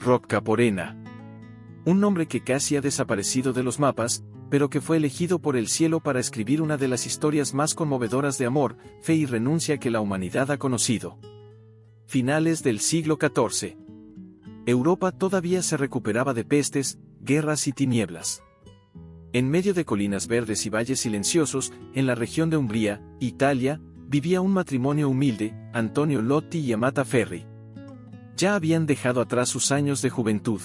Roccaporena. Un nombre que casi ha desaparecido de los mapas, pero que fue elegido por el cielo para escribir una de las historias más conmovedoras de amor, fe y renuncia que la humanidad ha conocido. Finales del siglo XIV. Europa todavía se recuperaba de pestes, guerras y tinieblas. En medio de colinas verdes y valles silenciosos, en la región de Umbría, Italia, vivía un matrimonio humilde, Antonio Lotti y Amata Ferri. Ya habían dejado atrás sus años de juventud.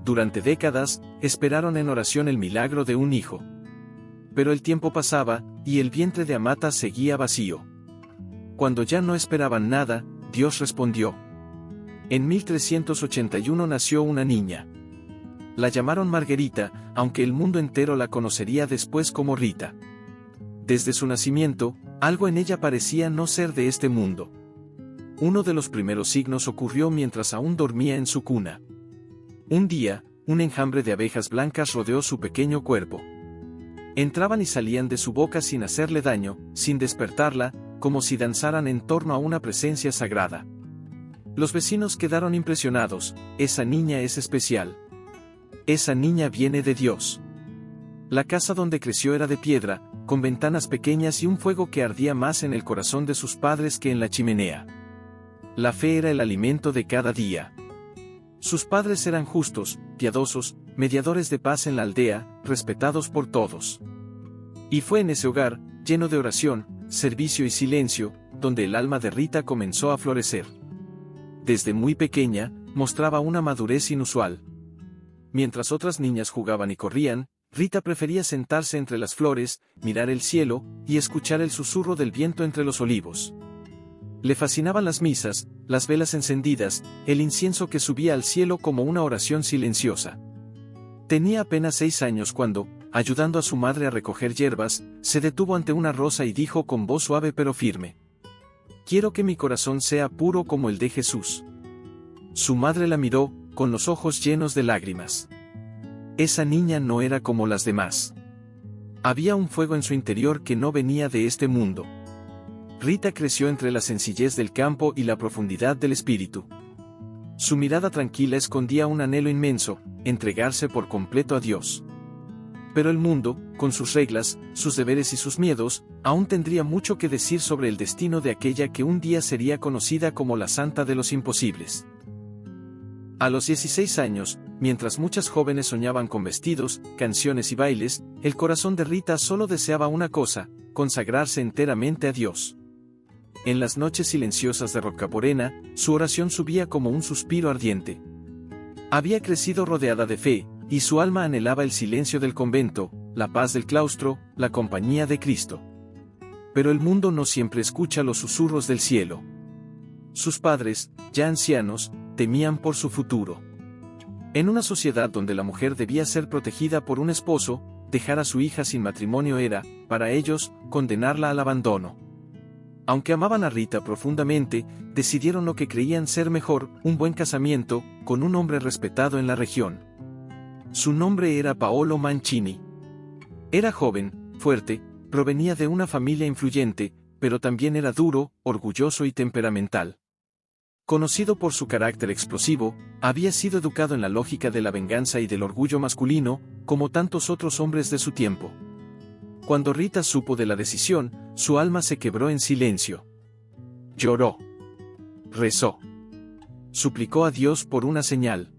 Durante décadas, esperaron en oración el milagro de un hijo. Pero el tiempo pasaba, y el vientre de Amata seguía vacío. Cuando ya no esperaban nada, Dios respondió. En 1381 nació una niña. La llamaron Margherita, aunque el mundo entero la conocería después como Rita. Desde su nacimiento, algo en ella parecía no ser de este mundo. Uno de los primeros signos ocurrió mientras aún dormía en su cuna. Un día, un enjambre de abejas blancas rodeó su pequeño cuerpo. Entraban y salían de su boca sin hacerle daño, sin despertarla, como si danzaran en torno a una presencia sagrada. Los vecinos quedaron impresionados. Esa niña es especial. Esa niña viene de Dios. La casa donde creció era de piedra, con ventanas pequeñas y un fuego que ardía más en el corazón de sus padres que en la chimenea. La fe era el alimento de cada día. Sus padres eran justos, piadosos, mediadores de paz en la aldea, respetados por todos. Y fue en ese hogar, lleno de oración, servicio y silencio, donde el alma de Rita comenzó a florecer. Desde muy pequeña, mostraba una madurez inusual. Mientras otras niñas jugaban y corrían, Rita prefería sentarse entre las flores, mirar el cielo, y escuchar el susurro del viento entre los olivos. Le fascinaban las misas, las velas encendidas, el incienso que subía al cielo como una oración silenciosa. Tenía apenas 6 años cuando, ayudando a su madre a recoger hierbas, se detuvo ante una rosa y dijo con voz suave pero firme: «Quiero que mi corazón sea puro como el de Jesús». Su madre la miró, con los ojos llenos de lágrimas. Esa niña no era como las demás. Había un fuego en su interior que no venía de este mundo. Rita creció entre la sencillez del campo y la profundidad del espíritu. Su mirada tranquila escondía un anhelo inmenso, entregarse por completo a Dios. Pero el mundo, con sus reglas, sus deberes y sus miedos, aún tendría mucho que decir sobre el destino de aquella que un día sería conocida como la Santa de los Imposibles. A los 16 años, mientras muchas jóvenes soñaban con vestidos, canciones y bailes, el corazón de Rita solo deseaba una cosa: consagrarse enteramente a Dios. En las noches silenciosas de Roccaporena, su oración subía como un suspiro ardiente. Había crecido rodeada de fe, y su alma anhelaba el silencio del convento, la paz del claustro, la compañía de Cristo. Pero el mundo no siempre escucha los susurros del cielo. Sus padres, ya ancianos, temían por su futuro. En una sociedad donde la mujer debía ser protegida por un esposo, dejar a su hija sin matrimonio era, para ellos, condenarla al abandono. Aunque amaban a Rita profundamente, decidieron lo que creían ser mejor: un buen casamiento, con un hombre respetado en la región. Su nombre era Paolo Mancini. Era joven, fuerte, provenía de una familia influyente, pero también era duro, orgulloso y temperamental. Conocido por su carácter explosivo, había sido educado en la lógica de la venganza y del orgullo masculino, como tantos otros hombres de su tiempo. Cuando Rita supo de la decisión, su alma se quebró en silencio. Lloró. Rezó. Suplicó a Dios por una señal.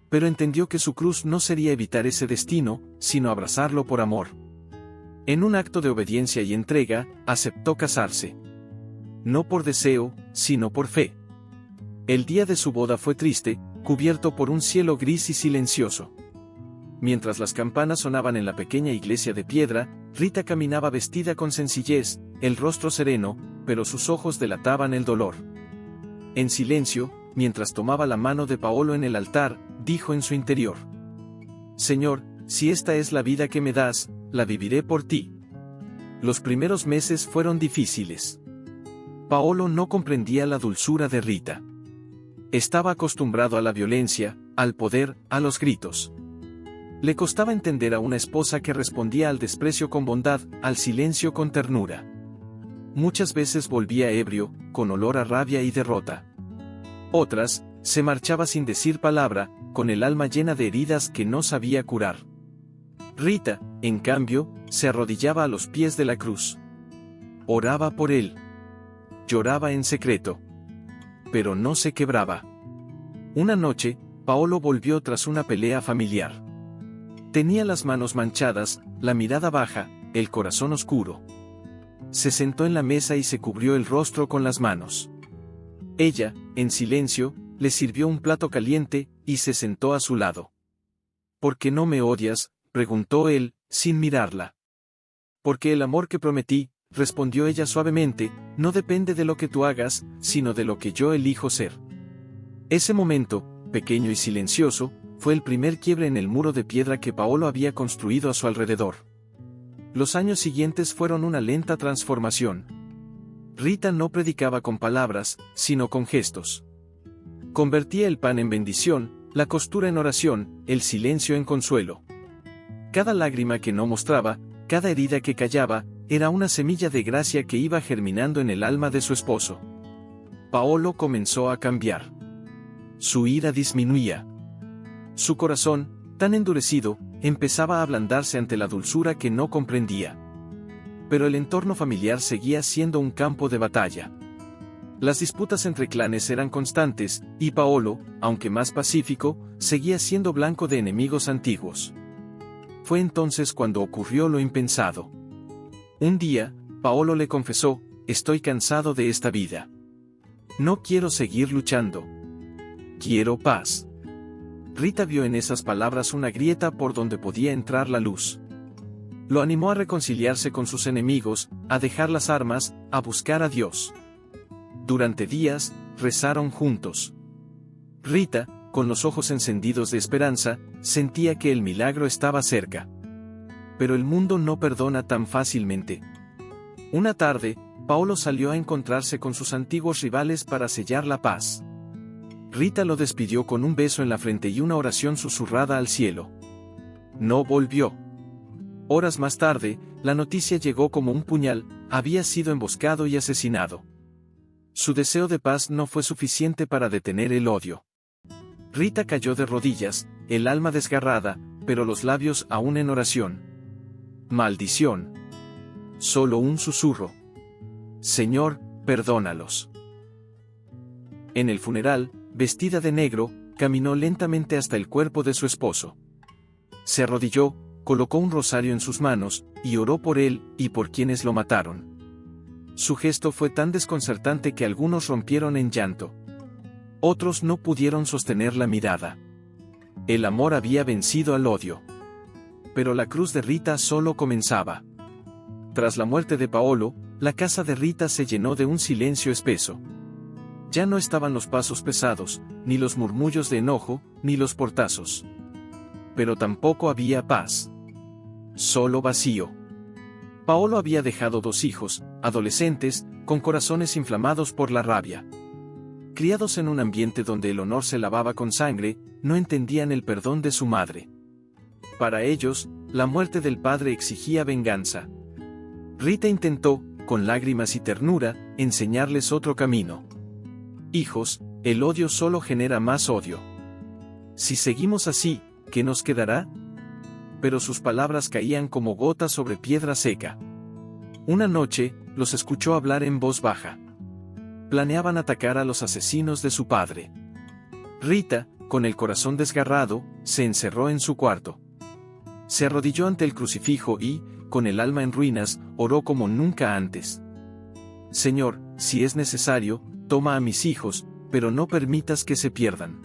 Pero entendió que su cruz no sería evitar ese destino, sino abrazarlo por amor. En un acto de obediencia y entrega, aceptó casarse. No por deseo, sino por fe. El día de su boda fue triste, cubierto por un cielo gris y silencioso. Mientras las campanas sonaban en la pequeña iglesia de piedra, Rita caminaba vestida con sencillez, el rostro sereno, pero sus ojos delataban el dolor. En silencio, mientras tomaba la mano de Paolo en el altar, dijo en su interior: «Señor, si esta es la vida que me das, la viviré por ti». Los primeros meses fueron difíciles. Paolo no comprendía la dulzura de Rita. Estaba acostumbrado a la violencia, al poder, a los gritos. Le costaba entender a una esposa que respondía al desprecio con bondad, al silencio con ternura. Muchas veces volvía ebrio, con olor a rabia y derrota. Otras, se marchaba sin decir palabra, con el alma llena de heridas que no sabía curar. Rita, en cambio, se arrodillaba a los pies de la cruz. Oraba por él. Lloraba en secreto. Pero no se quebraba. Una noche, Paolo volvió tras una pelea familiar. Tenía las manos manchadas, la mirada baja, el corazón oscuro. Se sentó en la mesa y se cubrió el rostro con las manos. Ella, en silencio, le sirvió un plato caliente, y se sentó a su lado. ¿Por qué no me odias?, preguntó él, sin mirarla. Porque el amor que prometí, respondió ella suavemente, no depende de lo que tú hagas, sino de lo que yo elijo ser. Ese momento, pequeño y silencioso, fue el primer quiebre en el muro de piedra que Paolo había construido a su alrededor. Los años siguientes fueron una lenta transformación. Rita no predicaba con palabras, sino con gestos. Convertía el pan en bendición, la costura en oración, el silencio en consuelo. Cada lágrima que no mostraba, cada herida que callaba, era una semilla de gracia que iba germinando en el alma de su esposo. Paolo comenzó a cambiar. Su ira disminuía. Su corazón, tan endurecido, empezaba a ablandarse ante la dulzura que no comprendía. Pero el entorno familiar seguía siendo un campo de batalla. Las disputas entre clanes eran constantes, y Paolo, aunque más pacífico, seguía siendo blanco de enemigos antiguos. Fue entonces cuando ocurrió lo impensado. Un día, Paolo le confesó: estoy cansado de esta vida. No quiero seguir luchando. Quiero paz. Rita vio en esas palabras una grieta por donde podía entrar la luz. Lo animó a reconciliarse con sus enemigos, a dejar las armas, a buscar a Dios. Durante días, rezaron juntos. Rita, con los ojos encendidos de esperanza, sentía que el milagro estaba cerca. Pero el mundo no perdona tan fácilmente. Una tarde, Paolo salió a encontrarse con sus antiguos rivales para sellar la paz. Rita lo despidió con un beso en la frente y una oración susurrada al cielo. No volvió. Horas más tarde, la noticia llegó como un puñal: había sido emboscado y asesinado. Su deseo de paz no fue suficiente para detener el odio. Rita cayó de rodillas, el alma desgarrada, pero los labios aún en oración. Maldición. Solo un susurro. Señor, perdónalos. En el funeral, vestida de negro, caminó lentamente hasta el cuerpo de su esposo. Se arrodilló, colocó un rosario en sus manos, y oró por él y por quienes lo mataron. Su gesto fue tan desconcertante que algunos rompieron en llanto. Otros no pudieron sostener la mirada. El amor había vencido al odio. Pero la cruz de Rita solo comenzaba. Tras la muerte de Paolo, la casa de Rita se llenó de un silencio espeso. Ya no estaban los pasos pesados, ni los murmullos de enojo, ni los portazos. Pero tampoco había paz. Solo vacío. Paolo había dejado 2 hijos, adolescentes, con corazones inflamados por la rabia. Criados en un ambiente donde el honor se lavaba con sangre, no entendían el perdón de su madre. Para ellos, la muerte del padre exigía venganza. Rita intentó, con lágrimas y ternura, enseñarles otro camino. Hijos, el odio solo genera más odio. Si seguimos así, ¿qué nos quedará? Pero sus palabras caían como gotas sobre piedra seca. Una noche, los escuchó hablar en voz baja. Planeaban atacar a los asesinos de su padre. Rita, con el corazón desgarrado, se encerró en su cuarto. Se arrodilló ante el crucifijo y, con el alma en ruinas, oró como nunca antes. Señor, si es necesario, toma a mis hijos, pero no permitas que se pierdan.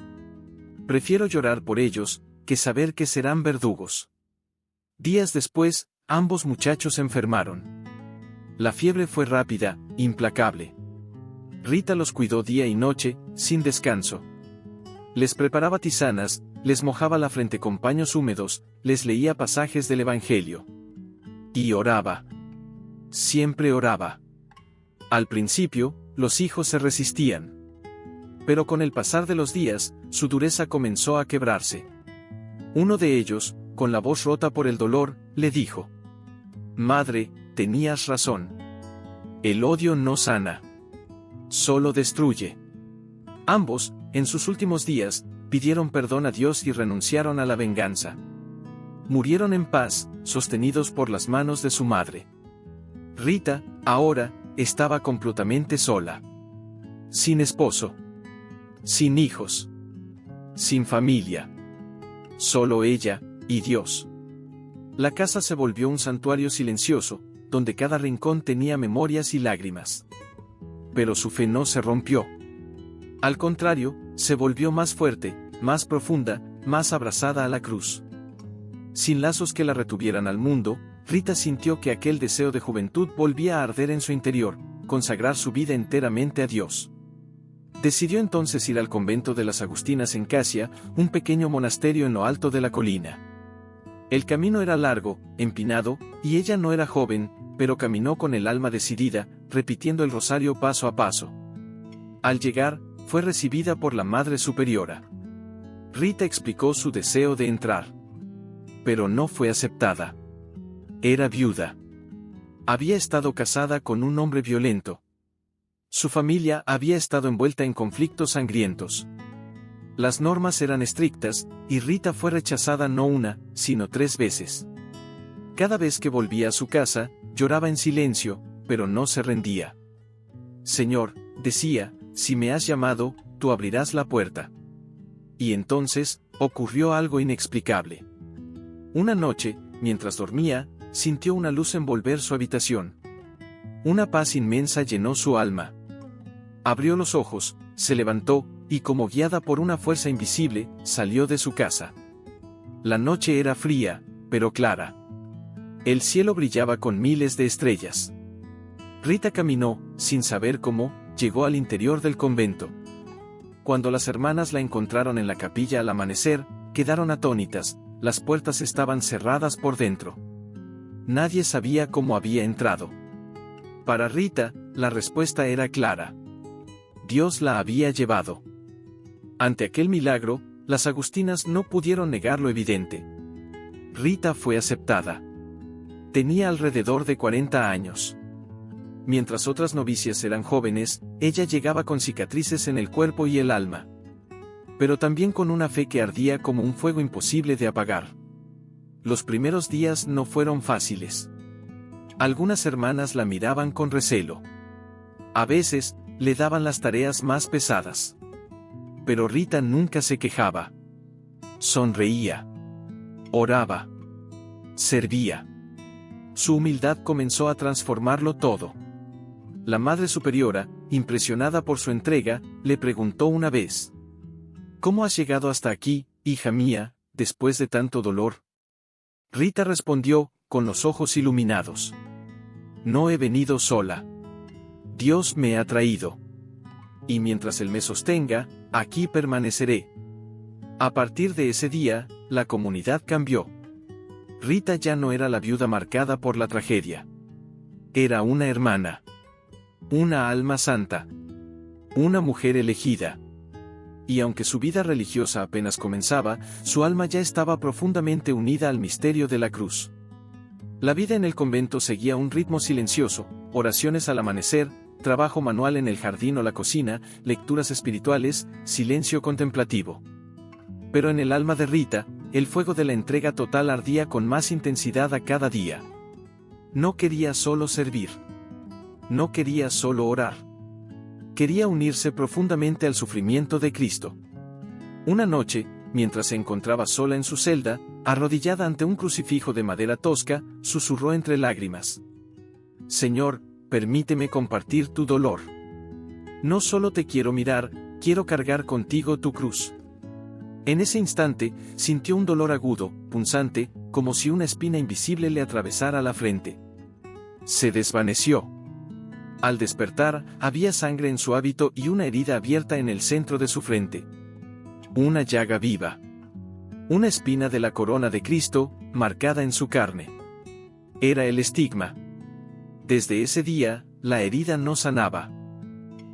Prefiero llorar por ellos, que saber que serán verdugos. Días después, ambos muchachos enfermaron. La fiebre fue rápida, implacable. Rita los cuidó día y noche, sin descanso. Les preparaba tisanas, les mojaba la frente con paños húmedos, les leía pasajes del Evangelio. Y oraba. Siempre oraba. Al principio, los hijos se resistían. Pero con el pasar de los días, su dureza comenzó a quebrarse. Uno de ellos, con la voz rota por el dolor, le dijo: Madre, tenías razón. El odio no sana. Solo destruye. Ambos, En sus últimos días, pidieron perdón a Dios y renunciaron a la venganza. Murieron en paz, sostenidos por las manos de su madre. Rita, ahora, estaba completamente sola. Sin esposo. Sin hijos. Sin familia. Solo ella, y Dios. La casa se volvió un santuario silencioso, donde cada rincón tenía memorias y lágrimas. Pero su fe no se rompió. Al contrario, se volvió más fuerte, más profunda, más abrazada a la cruz. Sin lazos que la retuvieran al mundo, Rita sintió que aquel deseo de juventud volvía a arder en su interior, consagrar su vida enteramente a Dios. Decidió entonces ir al convento de las Agustinas en Casia, un pequeño monasterio en lo alto de la colina. El camino era largo, empinado, y ella no era joven, pero caminó con el alma decidida, repitiendo el rosario paso a paso. Al llegar, fue recibida por la Madre Superiora. Rita explicó su deseo de entrar. Pero no fue aceptada. Era viuda. Había estado casada con un hombre violento. Su familia había estado envuelta en conflictos sangrientos. Las normas eran estrictas, y Rita fue rechazada no una, sino 3 veces. Cada vez que volvía a su casa, lloraba en silencio, pero no se rendía. Señor, decía, si me has llamado, tú abrirás la puerta. Y entonces, ocurrió algo inexplicable. Una noche, mientras dormía, sintió una luz envolver su habitación. Una paz inmensa llenó su alma. Abrió los ojos, se levantó, y como guiada por una fuerza invisible, salió de su casa. La noche era fría, pero clara. El cielo brillaba con miles de estrellas. Rita caminó, sin saber cómo, llegó al interior del convento. Cuando las hermanas la encontraron en la capilla al amanecer, quedaron atónitas, las puertas estaban cerradas por dentro. Nadie sabía cómo había entrado. Para Rita, la respuesta era clara. Dios la había llevado. Ante aquel milagro, las agustinas no pudieron negar lo evidente. Rita fue aceptada. Tenía alrededor de 40 años. Mientras otras novicias eran jóvenes, ella llegaba con cicatrices en el cuerpo y el alma. Pero también con una fe que ardía como un fuego imposible de apagar. Los primeros días no fueron fáciles. Algunas hermanas la miraban con recelo. A veces, le daban las tareas más pesadas. Pero Rita nunca se quejaba. Sonreía. Oraba. Servía. Su humildad comenzó a transformarlo todo. La Madre Superiora, impresionada por su entrega, le preguntó una vez: ¿Cómo has llegado hasta aquí, hija mía, después de tanto dolor? Rita respondió, con los ojos iluminados: No he venido sola. Dios me ha traído. Y mientras Él me sostenga, aquí permaneceré. A partir de ese día, la comunidad cambió. Rita ya no era la viuda marcada por la tragedia. Era una hermana. Una alma santa. Una mujer elegida. Y aunque su vida religiosa apenas comenzaba, su alma ya estaba profundamente unida al misterio de la cruz. La vida en el convento seguía un ritmo silencioso: oraciones al amanecer, trabajo manual en el jardín o la cocina, lecturas espirituales, silencio contemplativo. Pero en el alma de Rita, el fuego de la entrega total ardía con más intensidad a cada día. No quería solo servir. No quería solo orar. Quería unirse profundamente al sufrimiento de Cristo. Una noche, mientras se encontraba sola en su celda, arrodillada ante un crucifijo de madera tosca, susurró entre lágrimas: Señor, permíteme compartir tu dolor. No solo te quiero mirar, quiero cargar contigo tu cruz. En ese instante, sintió un dolor agudo, punzante, como si una espina invisible le atravesara la frente. Se desvaneció. Al despertar, había sangre en su hábito y una herida abierta en el centro de su frente. Una llaga viva. Una espina de la corona de Cristo, marcada en su carne. Era el estigma. Desde ese día, la herida no sanaba.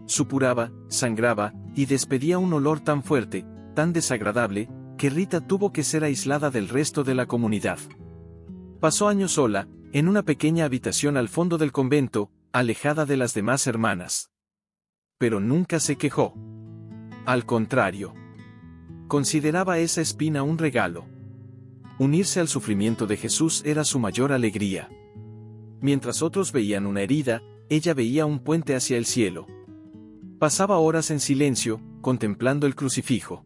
Supuraba, sangraba, y despedía un olor tan fuerte, tan desagradable, que Rita tuvo que ser aislada del resto de la comunidad. Pasó años sola, en una pequeña habitación al fondo del convento, alejada de las demás hermanas. Pero nunca se quejó. Al contrario, consideraba esa espina un regalo. Unirse al sufrimiento de Jesús era su mayor alegría. Mientras otros veían una herida, ella veía un puente hacia el cielo. Pasaba horas en silencio, contemplando el crucifijo.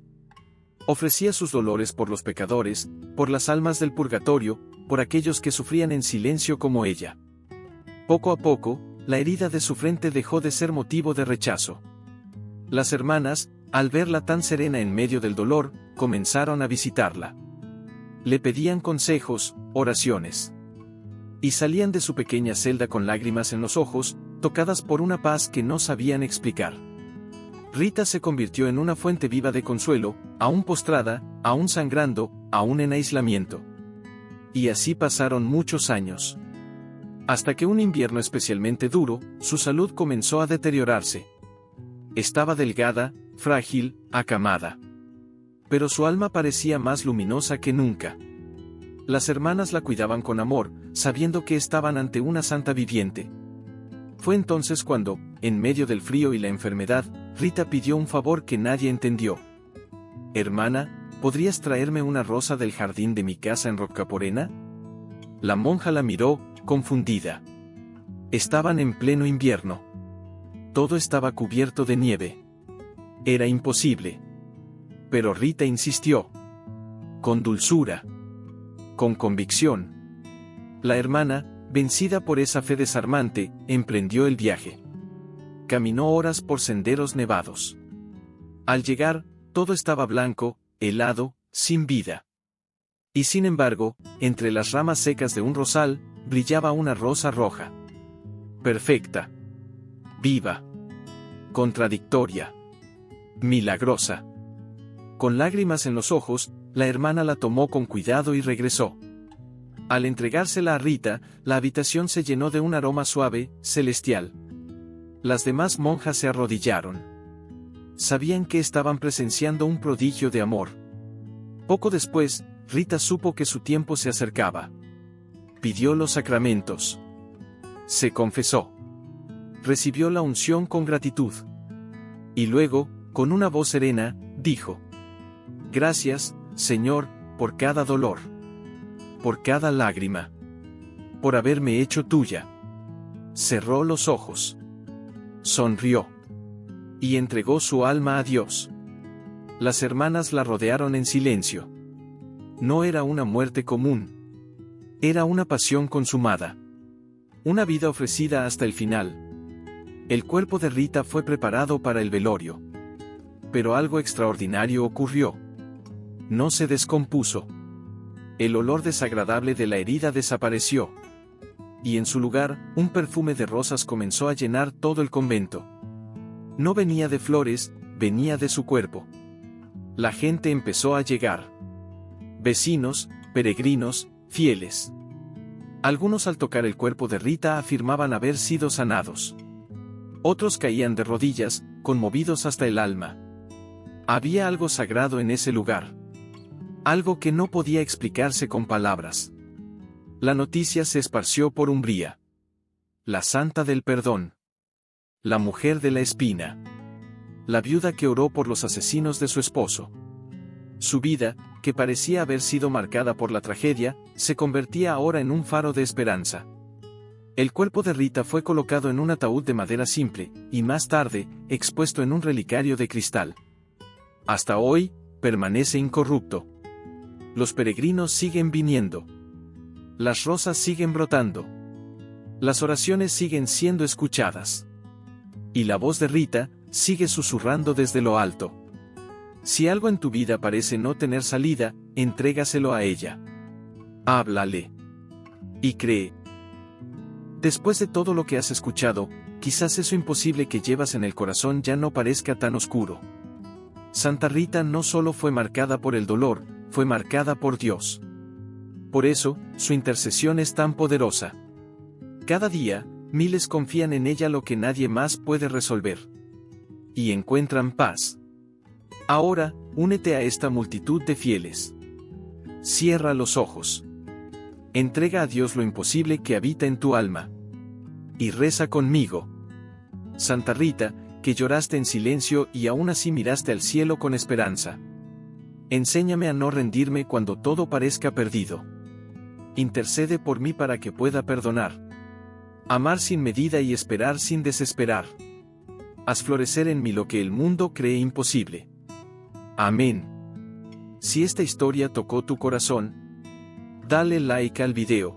Ofrecía sus dolores por los pecadores, por las almas del purgatorio, por aquellos que sufrían en silencio como ella. Poco a poco, la herida de su frente dejó de ser motivo de rechazo. Las hermanas, al verla tan serena en medio del dolor, comenzaron a visitarla. Le pedían consejos, oraciones. Y salían de su pequeña celda con lágrimas en los ojos, tocadas por una paz que no sabían explicar. Rita se convirtió en una fuente viva de consuelo, aún postrada, aún sangrando, aún en aislamiento. Y así pasaron muchos años. Hasta que un invierno especialmente duro, su salud comenzó a deteriorarse. Estaba delgada, frágil, acamada. Pero su alma parecía más luminosa que nunca. Las hermanas la cuidaban con amor, sabiendo que estaban ante una santa viviente. Fue entonces cuando, en medio del frío y la enfermedad, Rita pidió un favor que nadie entendió. «Hermana, ¿podrías traerme una rosa del jardín de mi casa en Roccaporena?» La monja la miró, confundida. Estaban en pleno invierno. Todo estaba cubierto de nieve. Era imposible. Pero Rita insistió. Con dulzura. Con convicción. La hermana, vencida por esa fe desarmante, emprendió el viaje. Caminó horas por senderos nevados. Al llegar, todo estaba blanco, helado, sin vida. Y sin embargo, entre las ramas secas de un rosal, brillaba una rosa roja. Perfecta. Viva. Contradictoria. Milagrosa. Con lágrimas en los ojos, la hermana la tomó con cuidado y regresó. Al entregársela a Rita, la habitación se llenó de un aroma suave, celestial. Las demás monjas se arrodillaron. Sabían que estaban presenciando un prodigio de amor. Poco después, Rita supo que su tiempo se acercaba. Pidió los sacramentos. Se confesó. Recibió la unción con gratitud. Y luego, con una voz serena, dijo: «Gracias, Señor, por cada dolor. Por cada lágrima. Por haberme hecho tuya». Cerró los ojos. Sonrió. Y entregó su alma a Dios. Las hermanas la rodearon en silencio. No era una muerte común. Era una pasión consumada. Una vida ofrecida hasta el final. El cuerpo de Rita fue preparado para el velorio. Pero algo extraordinario ocurrió. No se descompuso. El olor desagradable de la herida desapareció. Y en su lugar, un perfume de rosas comenzó a llenar todo el convento. No venía de flores, venía de su cuerpo. La gente empezó a llegar. Vecinos, peregrinos, fieles. Algunos al tocar el cuerpo de Rita afirmaban haber sido sanados. Otros caían de rodillas, conmovidos hasta el alma. Había algo sagrado en ese lugar. Algo que no podía explicarse con palabras. La noticia se esparció por Umbría. La santa del perdón. La mujer de la espina. La viuda que oró por los asesinos de su esposo. Su vida, que parecía haber sido marcada por la tragedia, se convertía ahora en un faro de esperanza. El cuerpo de Rita fue colocado en un ataúd de madera simple, y más tarde, expuesto en un relicario de cristal. Hasta hoy, permanece incorrupto. Los peregrinos siguen viniendo. Las rosas siguen brotando. Las oraciones siguen siendo escuchadas. Y la voz de Rita sigue susurrando desde lo alto. Si algo en tu vida parece no tener salida, entrégaselo a ella. Háblale. Y cree. Después de todo lo que has escuchado, quizás eso imposible que llevas en el corazón ya no parezca tan oscuro. Santa Rita no solo fue marcada por el dolor, fue marcada por Dios. Por eso, su intercesión es tan poderosa. Cada día, miles confían en ella lo que nadie más puede resolver. Y encuentran paz. Ahora, únete a esta multitud de fieles. Cierra los ojos. Entrega a Dios lo imposible que habita en tu alma. Y reza conmigo. Santa Rita, que lloraste en silencio y aún así miraste al cielo con esperanza. Enséñame a no rendirme cuando todo parezca perdido. Intercede por mí para que pueda perdonar. Amar sin medida y esperar sin desesperar. Haz florecer en mí lo que el mundo cree imposible. Amén. Si esta historia tocó tu corazón, dale like al video.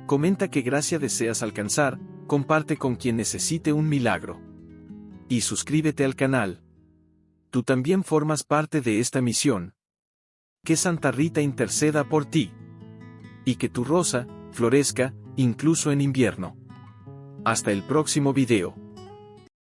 Comenta qué gracia deseas alcanzar, comparte con quien necesite un milagro. Y suscríbete al canal. Tú también formas parte de esta misión. Que Santa Rita interceda por ti. Y que tu rosa florezca, incluso en invierno. Hasta el próximo video.